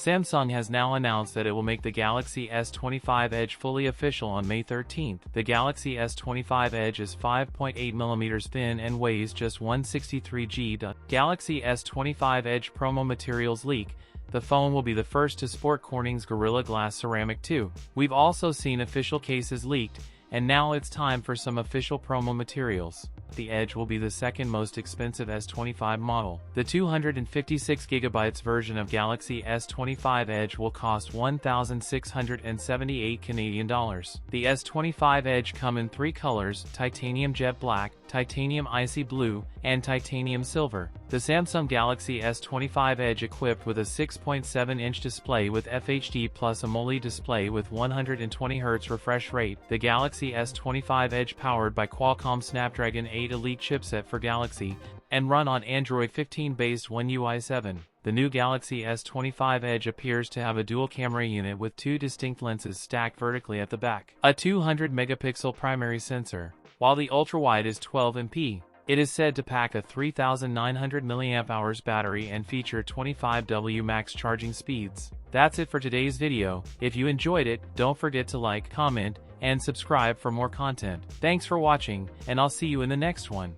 Samsung has now announced that it will make the Galaxy S25 Edge fully official on May 13th. The Galaxy S25 Edge is 5.8mm thin and weighs just 163 g. Galaxy S25 Edge promo materials leak. The phone will be the first to sport Corning's Gorilla Glass Ceramic 2. We've also seen official cases leaked, and now it's time for some official promo materials. The Edge will be the second most expensive S25 model. The 256GB version of Galaxy S25 Edge will cost $1,678 Canadian dollars. The S25 Edge come in three colors: titanium jet black, titanium icy blue, and titanium silver. The Samsung Galaxy S25 Edge equipped with a 6.7-inch display with FHD plus AMOLED display with 120Hz refresh rate. The Galaxy S25 Edge powered by Qualcomm Snapdragon 8 Elite chipset for Galaxy, and run on Android 15 based One UI 7. The new Galaxy S25 Edge appears to have a dual camera unit with two distinct lenses stacked vertically at the back, a 200-megapixel primary sensor, while the ultra-wide is 12 MP. It is said to pack a 3,900 mAh battery and feature 25W max charging speeds. That's it for today's video. If you enjoyed it, don't forget to like, comment, and subscribe for more content. Thanks for watching, and I'll see you in the next one.